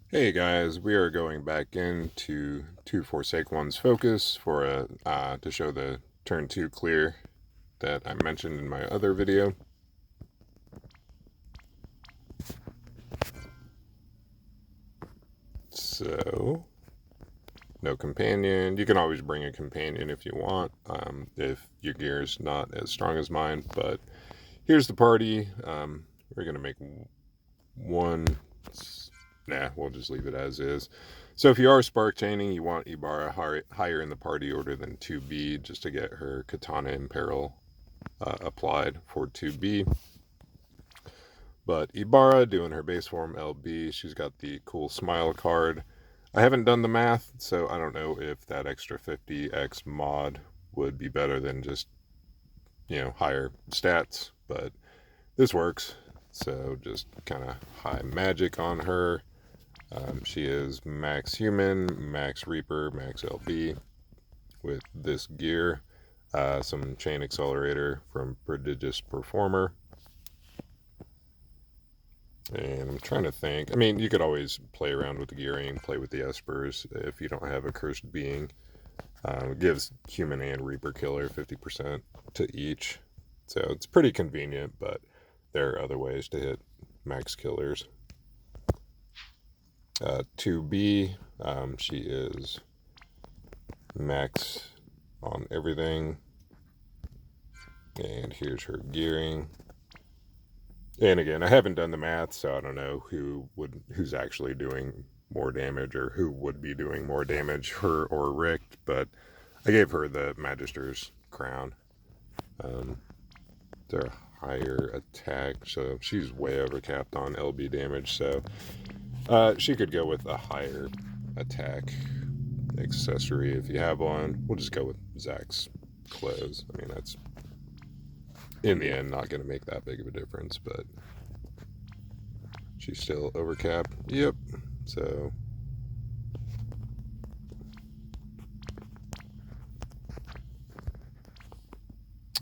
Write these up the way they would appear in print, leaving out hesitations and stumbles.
Hey guys, we are going back into Two Forsake One's focus for to show the turn 2 clear that I mentioned in my other video. So, no companion. You can always bring a companion if you want, if your gear is not as strong as mine. But here's the party. We're going to make one. Nah, we'll just leave it as is. So if you are spark chaining, you want Ibarra higher in the party order than 2B just to get her Katana Imperil applied for 2B. But Ibarra doing her base form LB, she's got the cool smile card. I haven't done the math, so I don't know if that extra 50x mod would be better than just, higher stats, but this works. So just kind of high magic on her. She is max human, max reaper, max LB with this gear. Some chain accelerator from Prodigious Performer. And I'm trying to think. I mean, you could always play around with the gearing, play with the espers if you don't have a cursed being. It gives human and reaper killer 50% to each. So it's pretty convenient, but there are other ways to hit max killers. 2B, she is max on everything. And here's her gearing. And again, I haven't done the math, so I don't know who's actually doing more damage or who would be doing more damage, her or Rick. But I gave her the Magister's crown. Their higher attack, so she's way overcapped on LB damage. So she could go with a higher attack accessory if you have one. We'll just go with Zach's clothes. I mean, that's in the end not going to make that big of a difference, but she's still overcapped. Yep. So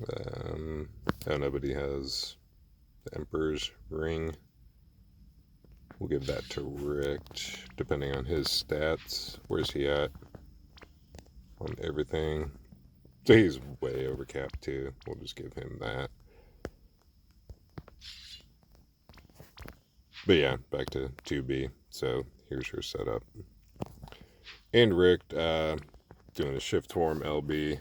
oh, nobody has the Emperor's ring. We'll give that to Rick, depending on his stats. Where's he at on everything? So he's way overcapped too. We'll just give him that. But yeah, back to 2B. So here's her setup. And Rick doing a shift form LB.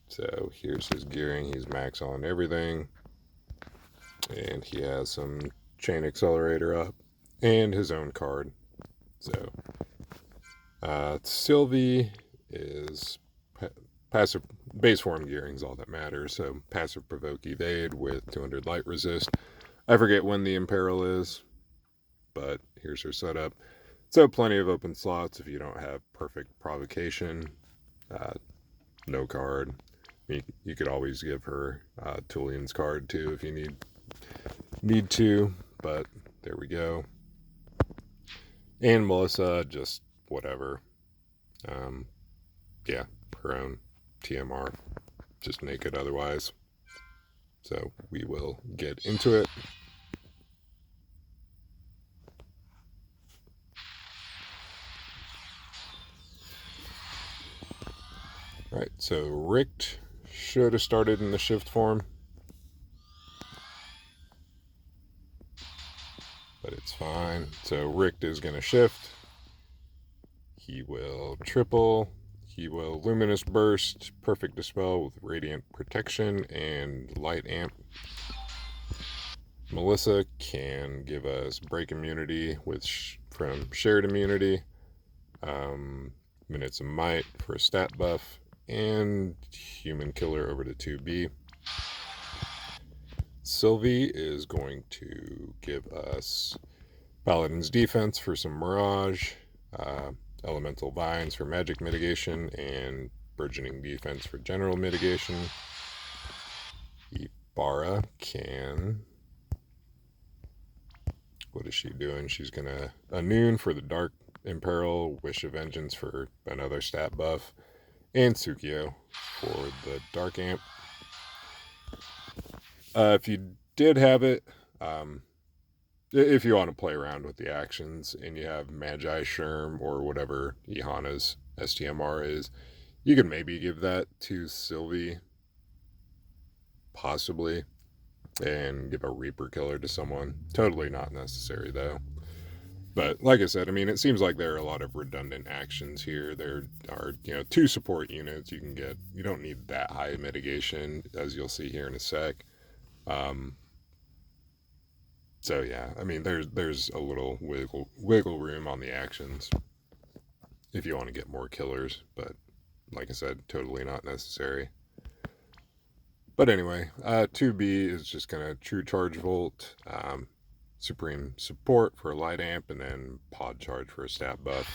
So here's his gearing. He's max on everything. And he has some chain accelerator up and his own card. So Sylvie is passive base form gearing is all that matters. So passive provoke evade with 200 light resist. I forget when the Imperil is, but here's her setup. So plenty of open slots if you don't have perfect provocation. No card. You could always give her Tullian's card too if you need to, but there we go. And Melissa, just whatever. Yeah, her own TMR, just naked otherwise. So we will get into it. Alright, so Richt should have started in the shift form, but it's fine. So Richt is going to shift. He will triple. He will Luminous Burst, Perfect Dispel with Radiant Protection, and Light Amp. Melissa can give us Break Immunity from Shared Immunity, Minutes of Might for a stat buff, and Human Killer over to 2B. Sylvie is going to give us Paladin's Defense for some Mirage, Elemental Vines for magic mitigation, and Burgeoning Defense for general mitigation. Ibarra can... What is she doing? She's going to... Noon for the Dark Imperil, Wish of Vengeance for another stat buff, and Tsukio for the Dark Amp. If you did have it, If you want to play around with the actions and you have Magi Sherm or whatever Ihana's STMR is, you could maybe give that to Sylvie, possibly, and give a Reaper Killer to someone. Totally not necessary, though. But like I said, I mean, it seems like there are a lot of redundant actions here. There are, 2 support units you can get. You don't need that high mitigation, as you'll see here in a sec. So yeah, I mean, there's a little wiggle room on the actions if you want to get more killers, but like I said, totally not necessary. But anyway, 2B is just going to True Charge Volt, Supreme Support for a light amp, and then Pod Charge for a stat buff.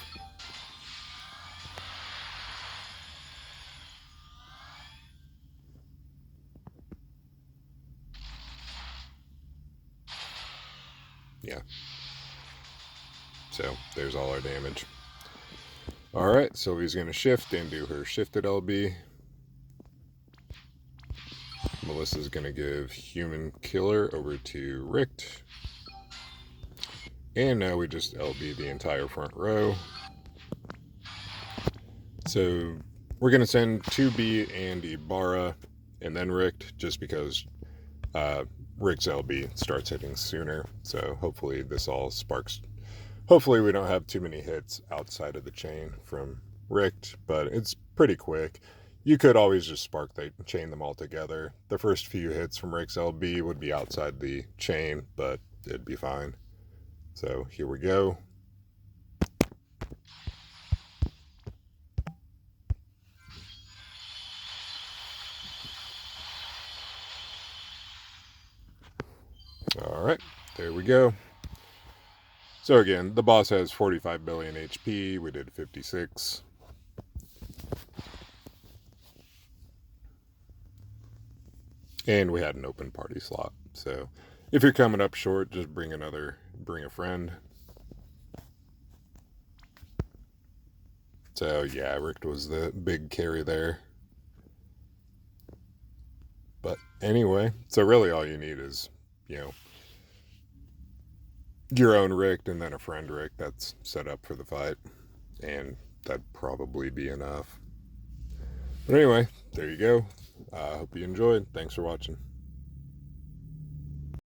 Yeah. So there's all our damage. Alright, Sylvie's going to shift and do her shifted LB. Melissa's going to give Human Killer over to Richt. And now we just LB the entire front row. So we're going to send 2B and Ibarra and then Richt, just because Richt's LB starts hitting sooner. So hopefully this all sparks. Hopefully we don't have too many hits outside of the chain from Richt, but it's pretty quick. You could always just chain them all together. The first few hits from Richt's LB would be outside the chain, but it'd be fine. So here we go. All right, there we go. So again, the boss has 45 billion HP. We did 56. And we had an open party slot. So if you're coming up short, just bring a friend. So yeah, Richt was the big carry there. But anyway, so really all you need is, your own Richt and then a friend Richt that's set up for the fight. And that'd probably be enough. But anyway, there you go. Hope you enjoyed. Thanks for watching.